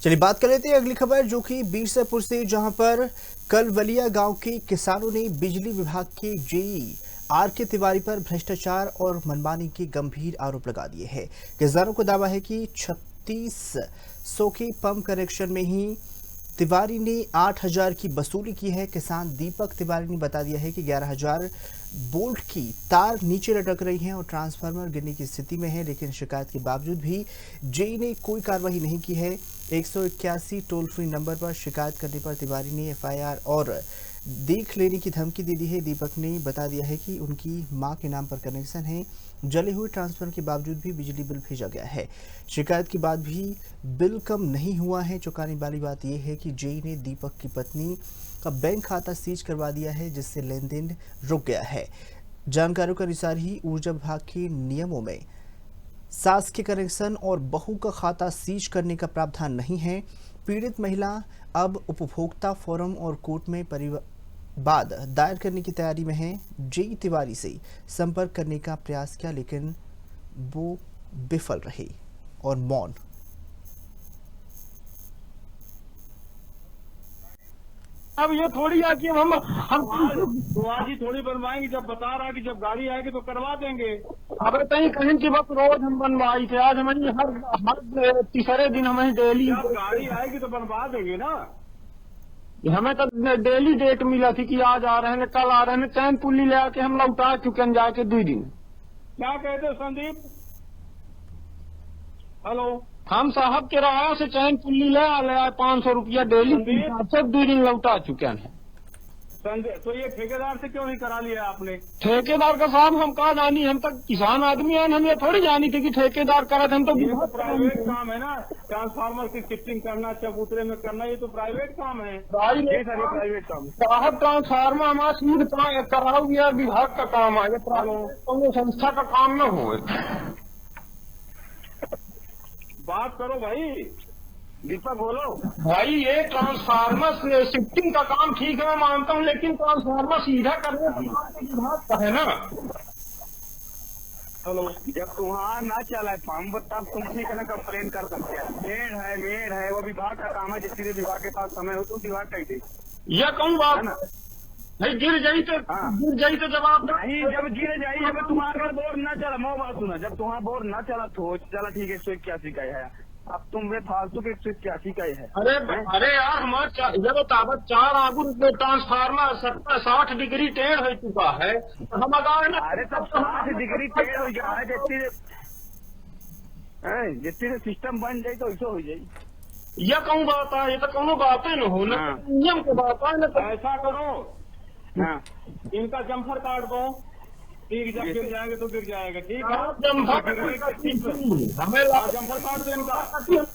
चलिए बात कर लेते हैं अगली खबर, जो कि बीरसापुर से, जहां पर कलवलिया गांव के किसानों ने बिजली विभाग के जेई आर.के. तिवारी पर भ्रष्टाचार और मनमानी के गंभीर आरोप लगा दिए हैं। किसानों को दावा है कि 3600 के पंप कनेक्शन में ही तिवारी ने 8000 की वसूली की है। किसान दीपक तिवारी ने बता दिया है कि 11000 बोल्ट की तार नीचे लटक रही हैं और ट्रांसफार्मर गिरने की स्थिति में है, लेकिन शिकायत के बावजूद भी जेई ने कोई कार्रवाई नहीं की है। 181 टोल फ्री नंबर पर शिकायत करने पर तिवारी ने एफआईआर और देख लेने की धमकी दे दी है। दीपक ने बता दिया है कि उनकी मां के नाम पर कनेक्शन है। जले हुए ट्रांसफार्मर के बावजूद भी बिजली बिल भेजा गया है। शिकायत के बाद भी बिल कम नहीं हुआ है। चौंकाने वाली बात यह है कि जेई ने दीपक की पत्नी का बैंक खाता सीज करवा दिया है, जिससे लेन देन रुक गया है। जानकारियों के अनुसार ही ऊर्जा विभाग के नियमों में सास के कनेक्शन और बहू का खाता सीज करने का प्रावधान नहीं है। पीड़ित महिला अब उपभोक्ता फोरम और कोर्ट में बाद दायर करने की तैयारी में है। जेई तिवारी से संपर्क करने का प्रयास किया, लेकिन वो विफल रहे और मौन। अब ये थोड़ी है कि हम तो आज ही थोड़ी बनवाएंगे। जब बता रहा है कि जब गाड़ी आएगी तो करवा देंगे। अब कहीं की बस रोज हम बनवाई थे, आज हमें हर तीसरे दिन हमें डेली जब गाड़ी आएगी तो बनवा देंगे ना। हमें तो डेली डेट मिला थी कि आज आ रहे हैं, कल आ रहे हैं। चैन पुल्ली ले आके हम लौटा चुके हैं जाके 2 दिन। क्या कहते हो संदीप? हेलो, हम साहब किराया से चैन पुल्ली ले आए 500 रुपया डेली, सब 2 दिन लौटा चुके हैं। तो ये ठेकेदार से क्यों नहीं करा लिया आपने? ठेकेदार का साहब हम कहा जानी, हम तक किसान आदमी है, हम ये थोड़ी जानी थी कि ठेकेदार करा था। हम तो प्राइवेट काम है ना, ट्रांसफार्मर की शिफ्टिंग करना, चबूतरे में करना, ये तो प्राइवेट काम है। प्राइवेट काम साहब, ट्रांसफार्मर हमारा सीध कराओ या विभाग का काम है, ये संस्था का काम न हो। बात करो भाई, दीपक बोलो भाई। ये ट्रांसफार्मर शिफ्टिंग का काम ठीक है, मैं मानता हूँ, लेकिन ट्रांसफार्मर सीधा करने का है ना। हेलो, जब तुम्हारा ना चला है पंप तब तुम ठीक है ना कंप्लेन कर सकते हैं। मेड़ है वो विभाग का काम है। जिस विभाग के पास समय हो तो विभाग कही थी। यह कहूँ बात ना नहीं, गिर जाई तो जवाब नहीं। जब गिर जाई, जब तुम्हारा बोर न चला, मैं बात सुना, जब तुम्हारा बोर न चला तो चला ठीक है, 181 का है। अब तुम वे फालतू के 181 का है। अरे यार, हमारा जब ताबत 4 आगु ट्रांसफार्मर 60 डिग्री टेढ़ हो चुका है, हम अगर ना। अरे तब 60 डिग्री टेढ़ हो गया है, जितनी सिस्टम बन जाये तो ऐसा हो जाये। यह कहूँ बात है, ये तो कोनो बात है न हो ना, नियम की बात है न। ऐसा करो, इनका जम्फर काट दो, ठीक, जब गिर जाएंगे तो गिर जाएगा। ठीक है, हमें जम्फर काट दो इनका,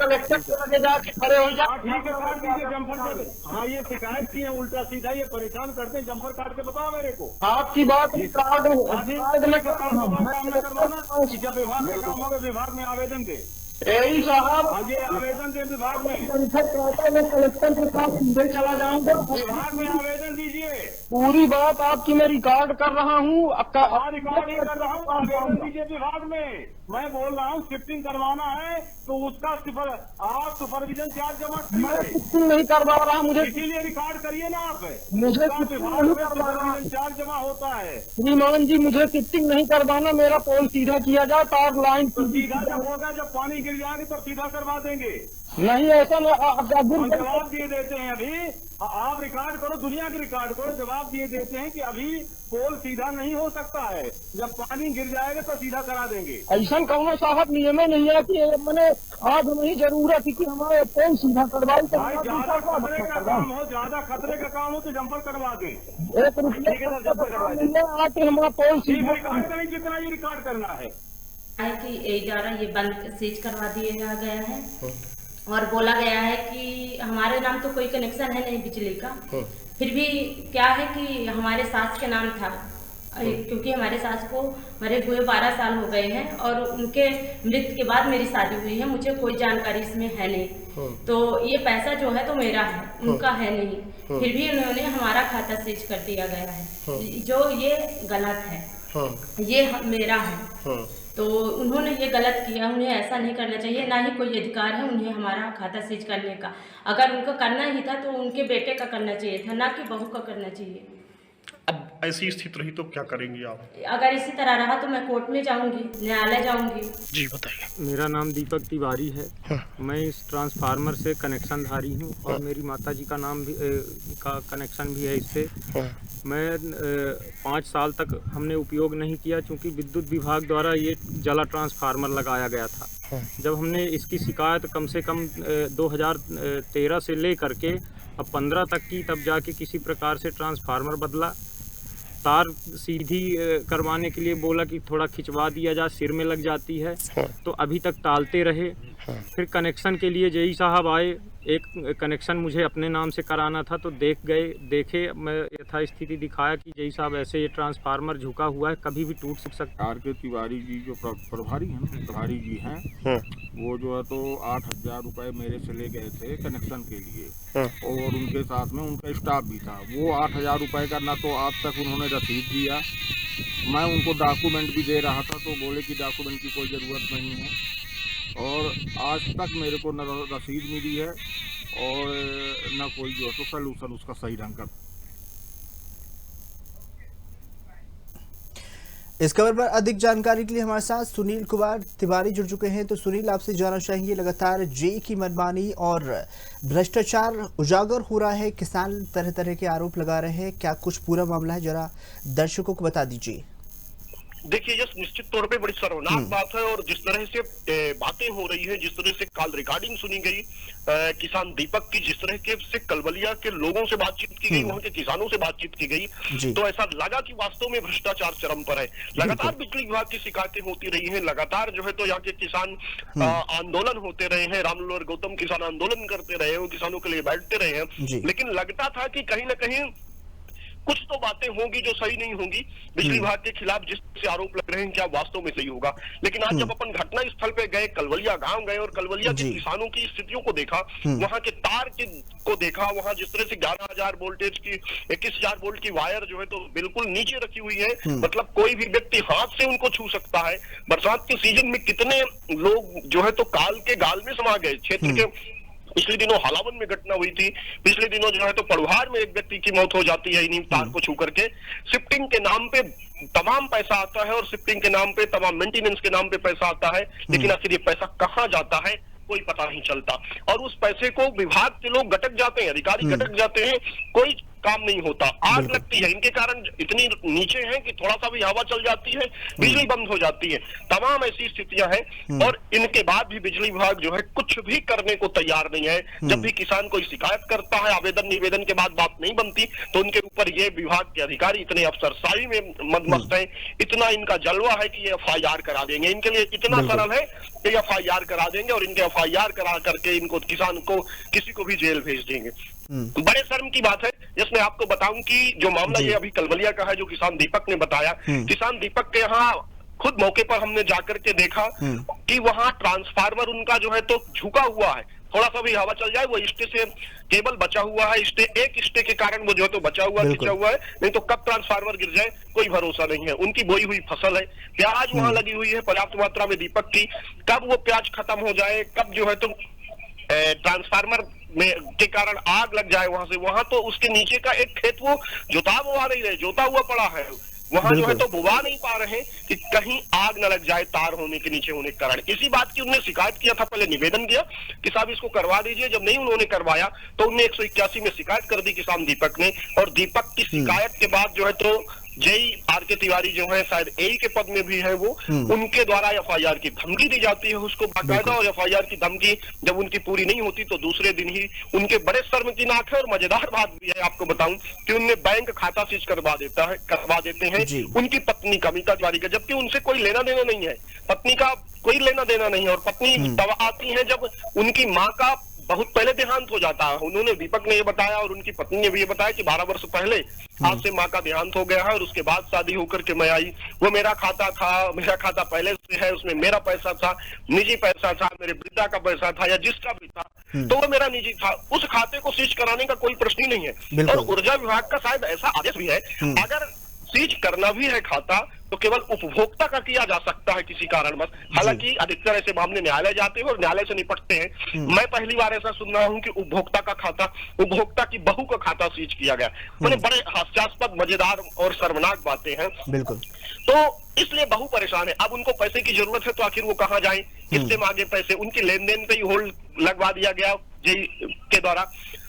कलेक्टर जाके खड़े हो जाए। ठीक है, काट दीजिए जम्फर। हाँ, ये शिकायत की है उल्टा सीधा, ये परेशान करते हैं। जम्फर काट के बताओ मेरे को। आपकी बात कार्ड करवाना, जब विभाग का काम होगा विभाग में आवेदन दे। यही साहब, आगे आवेदन दे विभाग में। कलेक्टर के पास सीधे चला जाऊंगा, विभाग में आवेदन दीजिए। पूरी बात आपकी मैं रिकॉर्ड कर रहा हूँ। रिकॉर्ड ही कर रहा हूँ, आवेदन दीजिए विभाग में। मैं बोल रहा हूँ शिफ्टिंग करवाना है तो उसका आप सुपरविजन चार्ज जमा शिफ्टिंग नहीं करवा रहा, मुझे इसीलिए रिकॉर्ड करिए ना आप। मुझे विभाग में सुपरविजन चार्ज जमा होता है। श्रीमान जी, मुझे शिफ्टिंग नहीं करवाना, मेरा पोल सीधा किया जाए, तार लाइन सीधा जब होगा, जब पानी गिर जाएगी तो सीधा करवा देंगे। नहीं, ऐसा जवाब दिए देते हैं अभी। आप रिकॉर्ड करो, दुनिया की रिकॉर्ड करो, जवाब दिए देते हैं कि अभी पोल सीधा नहीं हो सकता है, जब पानी गिर जाएगा तो सीधा करा देंगे। ऐसा कहूँ साहब, नियम नहीं है कि मैंने आज नहीं जरूरत है कि हमारे पोल सीधा करवाई। ज्यादा खतरे का काम हो, ज्यादा खतरे का काम हो तो जम्पर करवा दें। 1 रुपया आके हमारा पोल सीधा रिकॉर्ड करें, जितना ये रिकॉर्ड करना है कि ए द्वारा ये बंद सीज करवा दिया गया है और बोला गया है कि हमारे नाम तो कोई कनेक्शन है नहीं बिजली का। फिर भी क्या है कि हमारे सास के नाम था, क्योंकि हमारे सास को मरे हुए 12 साल हो गए हैं और उनके मृत्यु के बाद मेरी शादी हुई है। मुझे कोई जानकारी इसमें है नहीं, तो ये पैसा जो है तो मेरा है, उनका है नहीं। फिर भी उन्होंने हमारा खाता सीज कर दिया गया है, जो ये गलत है। ये मेरा है। तो उन्होंने ये गलत किया, उन्हें ऐसा नहीं करना चाहिए, ना ही कोई अधिकार है उन्हें हमारा खाता सीज करने का। अगर उनको करना ही था तो उनके बेटे का करना चाहिए था, ना कि बहू का करना चाहिए। अब ऐसी स्थिति रही तो क्या करेंगी आप? अगर इसी तरह रहा तो मैं कोर्ट में जाऊंगी, न्यायालय जाऊंगी। जी बताइए। मेरा नाम दीपक तिवारी है। मैं इस ट्रांसफार्मर से कनेक्शन धारी हूँ और मेरी माताजी का नाम भी का कनेक्शन भी है इससे। मैं 5 साल तक हमने उपयोग नहीं किया, क्योंकि विद्युत विभाग द्वारा ये जला ट्रांसफार्मर लगाया गया था। जब हमने इसकी शिकायत कम से कम 2013 से ले करके अब 15 तक की, तब जाके किसी प्रकार से ट्रांसफार्मर बदला। तार सीधी करवाने के लिए बोला कि थोड़ा खिंचवा दिया जाए, सिर में लग जाती है, तो अभी तक टालते रहे। फिर कनेक्शन के लिए जेई साहब आए, एक कनेक्शन मुझे अपने नाम से कराना था, तो देखे मैं यथास्थिति दिखाया कि जेई साहब ऐसे ये ट्रांसफार्मर झुका हुआ है, कभी भी टूट सकता है। आर.के. तिवारी जी जो प्रभारी हैं ना, प्रभारी जी हैं, वो जो है तो 8,000 रुपये मेरे से ले गए थे कनेक्शन के लिए, और उनके साथ में उनका स्टाफ भी था। वो 8,000 रुपये का ना तो आज तक उन्होंने रसीद दिया। मैं उनको डॉक्यूमेंट भी दे रहा था, तो बोले कि डॉक्यूमेंट की कोई ज़रूरत नहीं है, और आज तक मेरे को न रसीद मिली है और न कोई जो है तो सलूशन उसका सही ढंग का। इस खबर पर अधिक जानकारी के लिए हमारे साथ सुनील कुमार तिवारी जुड़ चुके हैं। तो सुनील, आपसे जानना चाहेंगे, लगातार जेई की मनमानी और भ्रष्टाचार उजागर हो रहा है, किसान तरह तरह के आरोप लगा रहे हैं, क्या कुछ पूरा मामला है, जरा दर्शकों को बता दीजिए। देखिए, यह निश्चित तौर पे बड़ी शर्मनाक बात है, और जिस तरह से बातें हो रही है, जिस तरह से कॉल रिकॉर्डिंग सुनी गई किसान दीपक की, जिस तरह के से कलबलिया के लोगों से बातचीत की गई, वहां के किसानों से बातचीत की गई, तो ऐसा लगा कि वास्तव में भ्रष्टाचार चरम पर है। लगातार बिजली विभाग की शिकायतें होती रही हैं, लगातार जो है तो यहाँ के किसान आंदोलन होते रहे हैं, रामलाल और गौतम किसान आंदोलन करते रहे हैं, किसानों के लिए बैठते रहे हैं, लेकिन लगता था कि कहीं ना कहीं कुछ तो बातें होंगी जो सही नहीं होंगी। बिजली विभाग के खिलाफ जिससे आरोप लग रहे हैं, क्या वास्तव में सही होगा। लेकिन आज जब अपन घटना स्थल पे गए, कलवलिया गांव गए और कलवलिया के किसानों की स्थितियों को देखा, वहां के तार को देखा, वहां जिस तरह से 11,000 वोल्टेज की 21,000 वोल्ट की वायर जो है तो बिल्कुल नीचे रखी हुई है, मतलब कोई भी व्यक्ति हाथ से उनको छू सकता है। बरसात के सीजन में कितने लोग जो है तो काल के गाल में समा गए। क्षेत्र के पिछले दिनों हालावन में घटना हुई थी, पिछले दिनों जो है तो पड़वार में एक व्यक्ति की मौत हो जाती है इन्हीं तार को छू करके। शिफ्टिंग के नाम पे तमाम पैसा आता है और शिफ्टिंग के नाम पे तमाम मेंटेनेंस के नाम पे पैसा आता है, लेकिन आखिर ये पैसा कहाँ जाता है कोई पता नहीं चलता, और उस पैसे को विभाग के लोग गटक जाते हैं, अधिकारी गटक जाते हैं, कोई काम नहीं होता। आग लगती है, इनके कारण इतनी नीचे है कि थोड़ा सा भी हवा चल जाती है, बिजली बंद हो जाती है, तमाम ऐसी स्थितियां हैं, और इनके बाद भी बिजली विभाग जो है कुछ भी करने को तैयार नहीं है। जब भी किसान कोई शिकायत करता है, आवेदन निवेदन के बाद बात नहीं बनती, तो उनके ऊपर ये विभाग के अधिकारी इतने अफसरशाही में मदमस्त हैं, इतना इनका जलवा है कि ये FIR करा देंगे। इनके लिए इतना सरल है कि FIR करा देंगे, और इनके FIR करा करके इनको किसान को किसी को भी जेल भेज देंगे। बड़े शर्म की बात है। जिसमें आपको बताऊं कि जो मामला ये अभी कलवलिया का है, जो किसान दीपक ने बताया, किसान दीपक के यहाँ खुद मौके पर हमने जाकर के देखा कि वहाँ ट्रांसफार्मर उनका जो है तो झुका हुआ है, थोड़ा सा भी हवा चल जाए वो स्टे से केबल बचा हुआ है, एक स्टे के कारण वो जो है तो बचा हुआ खिंचा हुआ है, नहीं तो कब ट्रांसफार्मर गिर जाए कोई भरोसा नहीं है। उनकी बोई हुई फसल है, प्याज वहां लगी हुई है पर्याप्त मात्रा में दीपक की, कब वो प्याज खत्म हो जाए, कब जो है तो ट्रांसफार्मर में के कारण आग लग जाए वहां तो उसके नीचे का एक खेत वो जोता हुआ पड़ा है, वहां जो है तो बुवा नहीं पा रहे कि कहीं आग न लग जाए तार होने के नीचे होने के कारण। इसी बात की उन्होंने शिकायत किया था, पहले निवेदन किया कि साहब इसको करवा दीजिए। जब नहीं उन्होंने करवाया तो उन्हें 181 में शिकायत कर दी किसान दीपक ने, और दीपक की शिकायत के बाद जो है तो जेई आर.के. तिवारी जो है शायद एई के पद में भी है वो, उनके द्वारा FIR की धमकी दी जाती है उसको बाकायदा, और FIR की धमकी जब उनकी पूरी नहीं होती तो दूसरे दिन ही उनके बड़े शर्म की नाक है। और मजेदार बात भी है, आपको बताऊं कि उनने बैंक खाता सीज करवा देते हैं उनकी पत्नी कविता तिवारी का, जबकि उनसे कोई लेना देना नहीं है, पत्नी का कोई लेना देना नहीं है। और पत्नी तब आती है जब उनकी माँ का बहुत पहले देहांत हो जाता है। उन्होंने दीपक ने ये बताया और उनकी पत्नी ने भी ये बताया कि 12 वर्ष पहले आज से माँ का देहांत हो गया है, और उसके बाद शादी होकर के मैं आई, वो मेरा खाता था, मेरा खाता पहले से है, उसमें मेरा पैसा था, निजी पैसा था, मेरे वृद्धा का पैसा था या जिसका भी था, तो वो मेरा निजी था, उस खाते को सीज कराने का कोई प्रश्न ही नहीं है। और ऊर्जा विभाग का शायद ऐसा आदेश भी है, अगर सीज करना भी है खाता तो केवल उपभोक्ता का किया जा सकता है किसी कारणवश। हालांकि अधिकतर ऐसे मामले न्यायालय जाते हैं और न्यायालय से निपटते हैं। मैं पहली बार ऐसा सुन रहा हूं कि उपभोक्ता का खाता, उपभोक्ता की बहू का खाता सीज किया गया। मैंने बड़े हास्यास्पद, मजेदार और शर्मनाक बातें हैं। बिल्कुल। तो इसलिए बहू परेशान है। अब उनको पैसे की जरूरत है तो आखिर वो कहाँ जाएं, किससे मांगे पैसे? उनकी लेन देन पे ही होल्ड लगवा दिया गया जेई के द्वारा।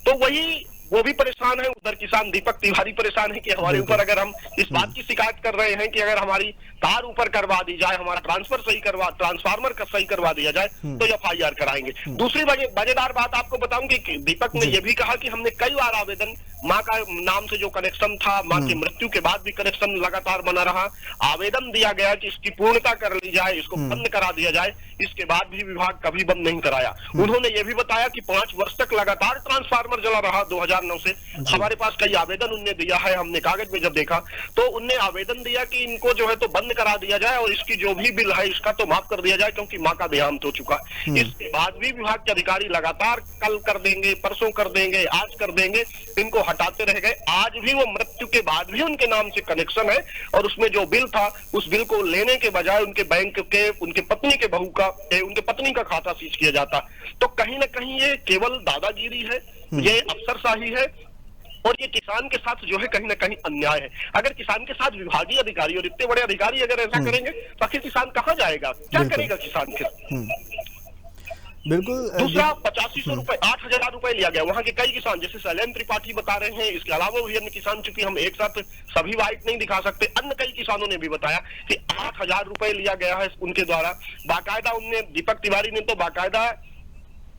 तो वही वो भी परेशान है, उधर किसान दीपक तिवारी परेशान है कि हमारे ऊपर अगर हम इस बात की शिकायत कर रहे हैं कि अगर हमारी तार ऊपर करवा दी जाए, हमारा ट्रांसफार्मर का सही करवा दिया जाए तो एफआईआर कराएंगे। दूसरी मजेदार बात आपको बताऊं कि दीपक ने यह भी कहा कि हमने कई बार आवेदन, माँ का नाम से जो कनेक्शन था, माँ की मृत्यु के बाद भी कनेक्शन लगातार बना रहा, आवेदन दिया गया कि इसकी पूर्णता कर ली जाए, इसको बंद करा दिया जाए। इसके बाद भी विभाग कभी बंद नहीं कराया। उन्होंने ये भी बताया कि 5 वर्ष तक लगातार ट्रांसफार्मर जला रहा 2009 से। हमारे पास कई आवेदन उनने दिया है, हमने कागज में जब देखा तो उनने आवेदन दिया कि इनको जो है तो बंद करा दिया जाए और इसकी जो भी बिल है इसका तो माफ कर दिया जाए क्योंकि माँ का देहांत हो चुका। इसके बाद भी विभाग के अधिकारी लगातार कल कर देंगे, परसों कर देंगे, आज कर देंगे, इनको हटाते रह गए। आज भी वो मृत्यु के बाद भी उनके नाम से कनेक्शन है और उसमें जो बिल था उस बिल को लेने के बजाय उनके बैंक के, उनके पत्नी के बहू का, उनके पत्नी का खाता सीज किया जाता। तो कहीं ना कहीं ये केवल दादागिरी है, ये अफसरशाही है और ये किसान के साथ जो है कहीं ना कहीं अन्याय है। अगर किसान के साथ विभागीय अधिकारी और इतने बड़े अधिकारी अगर ऐसा करेंगे तो आखिर किसान कहाँ जाएगा, क्या करेगा किसान फिर? बिल्कुल। दूसरा 8500 रुपए, 8000 रुपए लिया गया। वहां के कई किसान जैसे शैलेंद्र त्रिपाठी बता रहे हैं, इसके अलावा भी अन्य किसान, चूंकि हम एक साथ सभी वाइट नहीं दिखा सकते, अन्य कई किसानों ने भी बताया कि 8000 रुपए लिया गया है उनके द्वारा। बाकायदा उनने, दीपक तिवारी ने तो बाकायदा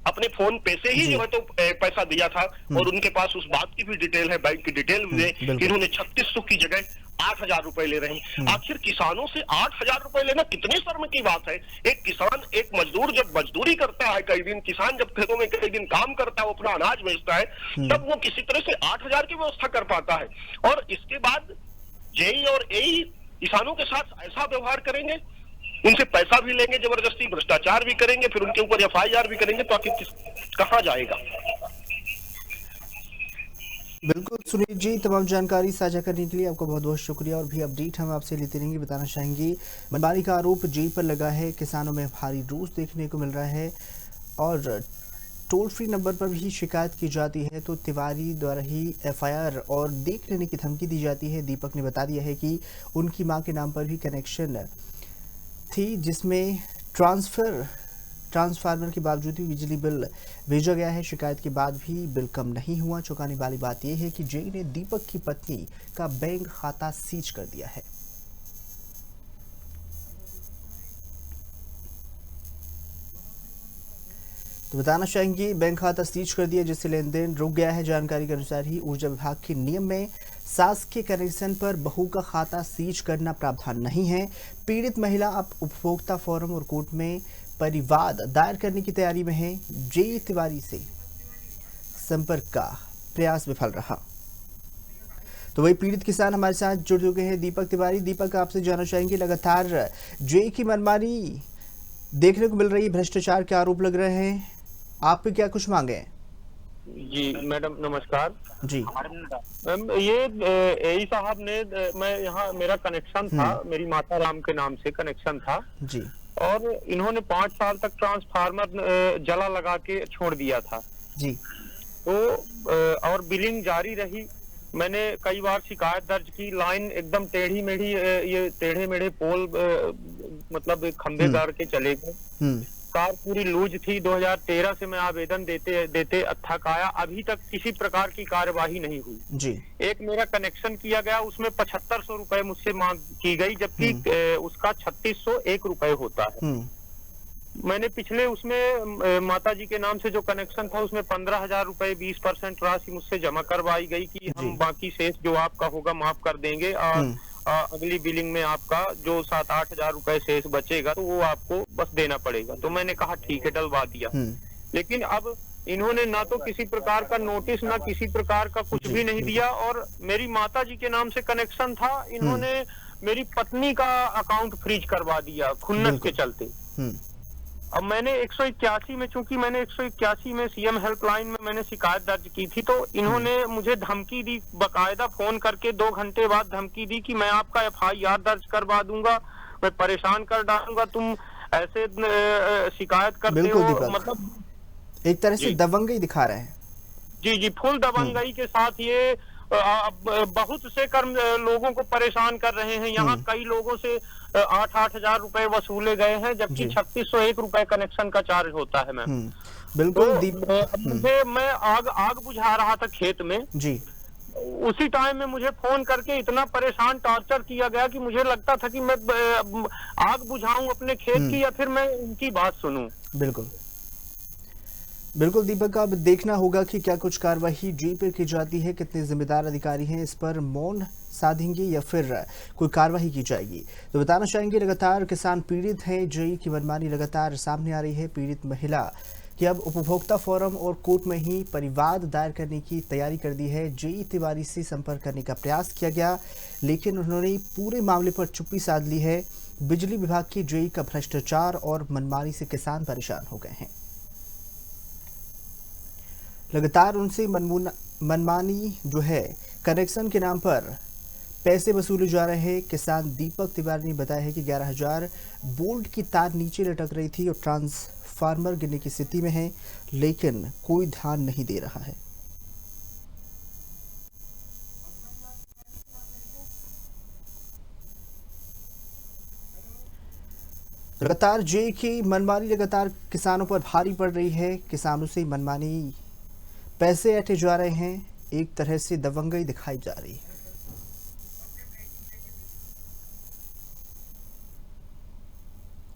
अपने फोन पे से ही जो है तो पैसा दिया था और उनके पास उस बात की भी डिटेल है, बैंक की डिटेल भी है कि इन्होंने 3600 की जगह 8000 रुपए ले रहे हैं। आखिर किसानों से 8000 रुपए लेना कितने शर्म की बात है। एक किसान, एक मजदूर जब मजदूरी करता है कई दिन, किसान जब खेतों में कई दिन काम करता है, अपना अनाज बेचता है, तब वो किसी तरह से 8000 की व्यवस्था कर पाता है। और इसके बाद जेई और एई किसानों के साथ ऐसा व्यवहार करेंगे, उनसे पैसा भी लेंगे जबरदस्ती, भ्रष्टाचार भी करेंगे, फिर उनके ऊपर एफआईआर भी करेंगे, तो आखिर कहाँ जाएगा? बिल्कुल सुनील जी, तमाम जानकारी साझा करने के लिए आपको बहुत बहुत शुक्रिया। और भी अपडेट हम आपसे लेते रहेंगे। बताना चाहेंगे, मनमानी का आरोप जेई पर लगा है, किसानों में भारी रोष देखने को मिल रहा है और टोल फ्री नंबर पर भी शिकायत की जाती है तो तिवारी द्वारा ही एफआईआर और देख लेने की धमकी दी जाती है। दीपक ने बता दिया है कि उनकी मां के नाम पर भी कनेक्शन थी जिसमें ट्रांसफार्मर के बावजूद भी बिजली बिल भेजा गया है। शिकायत के बाद भी बिल कम नहीं हुआ। चौंकाने वाली बात यह है कि जेई ने दीपक की पत्नी का बैंक खाता सीज कर दिया है। तो बताना चाहेंगे, बैंक खाता सीज कर दिया जिससे लेन देन रुक गया है। जानकारी के अनुसार ही ऊर्जा विभाग के नियम में सास के कनेक्शन पर बहू का खाता सीज करना प्रावधान नहीं है। पीड़ित महिला अब उपभोक्ता फोरम और कोर्ट में परिवाद दायर करने की तैयारी में है। जेई तिवारी से संपर्क का प्रयास विफल रहा। तो वही पीड़ित किसान हमारे साथ जुड़ चुके हैं, दीपक तिवारी। दीपक, आपसे जानना चाहेंगे, लगातार जेई की मनमानी देखने को मिल रही, भ्रष्टाचार के आरोप लग रहे हैं, आप पे क्या कुछ मांगे हैं? जी मैडम नमस्कार जी मैम, ये एई साहब ने, मैं यहाँ मेरा कनेक्शन था, मेरी माता राम के नाम से कनेक्शन था जी, और इन्होंने 5 साल तक ट्रांसफार्मर जला लगा के छोड़ दिया था जी। तो और बिलिंग जारी रही। मैंने कई बार शिकायत दर्ज की, लाइन एकदम टेढ़ी मेढ़ी, ये टेढ़े मेढ़े पोल मतलब खंभे गाड़ के चले गए। कार पूरी लूज थी। 2013 से मैं आवेदन देते थक आया, अभी तक किसी प्रकार की कार्यवाही नहीं हुई जी। एक मेरा कनेक्शन किया गया, उसमें 7500 रुपए मुझसे मांग की गई, जबकि उसका 3601 रुपए होता है। मैंने पिछले उसमें माता जी के नाम से जो कनेक्शन था उसमें 15,000 रुपए 20% राशि मुझसे जमा करवाई गई कि हम बाकी शेष जो आपका होगा माफ कर देंगे और अगली बिलिंग में आपका जो 7-8 हजार रुपए शेष बचेगा तो वो आपको बस देना पड़ेगा। तो मैंने कहा ठीक है, डलवा दिया। लेकिन अब इन्होंने ना तो किसी प्रकार का नोटिस, ना किसी प्रकार का कुछ भी नहीं दिया। और मेरी माता जी के नाम से कनेक्शन था, इन्होंने मेरी पत्नी का अकाउंट फ्रीज करवा दिया खुन्नस के चलते। अब मैंने 181 में, चूंकि मैंने 181 में सीएम हेल्पलाइन में मैंने शिकायत दर्ज की थी, तो इन्होंने मुझे धमकी दी, बकायदा फोन करके 2 घंटे बाद धमकी दी कि मैं आपका FIR दर्ज करवा दूंगा, मैं परेशान कर डालूंगा, तुम ऐसे शिकायत करते हो। मतलब एक तरह से दबंगई दिखा रहे हैं। जी, फुल दबंगई के साथ ये बहुत से लोगों को परेशान कर रहे हैं। यहाँ कई लोगों से 8-8 हजार रुपए वसूले गए हैं, जबकि 3601 रुपए कनेक्शन का चार्ज होता है मैम। बिल्कुल। मुझे मैं आग बुझा रहा था खेत में जी, उसी टाइम में मुझे फोन करके इतना परेशान टॉर्चर किया गया कि मुझे लगता था कि मैं आग बुझाऊं अपने खेत की या फिर मैं उनकी बात सुनूं। बिल्कुल दीपक, अब देखना होगा कि क्या कुछ कार्रवाई जेई पर की जाती है, कितने जिम्मेदार अधिकारी हैं इस पर मौन साधेंगे या फिर कोई कार्रवाई की जाएगी। तो बताना चाहेंगे, लगातार किसान पीड़ित हैं, जेई की मनमानी लगातार सामने आ रही है। पीड़ित महिला कि अब उपभोक्ता फोरम और कोर्ट में ही परिवाद दायर करने की तैयारी कर दी है। जेई तिवारी से संपर्क करने का प्रयास किया गया, लेकिन उन्होंने पूरे मामले पर चुप्पी साध ली है। बिजली विभाग की जेई का भ्रष्टाचार और मनमानी से किसान परेशान हो गए हैं। लगातार उनसे मनमानी जो है कनेक्शन के नाम पर पैसे वसूले जा रहे हैं। किसान दीपक तिवारी ने बताया है कि 11,000 वोल्ट की तार नीचे लटक रही थी और ट्रांसफार्मर गिरने की स्थिति में है, लेकिन कोई ध्यान नहीं दे रहा है। लगातार जेई की मनमानी लगातार किसानों पर भारी पड़ रही है। किसानों से मनमानी पैसे ऐंठे जा रहे हैं, एक तरह से दबंगई दिखाई जा रही है।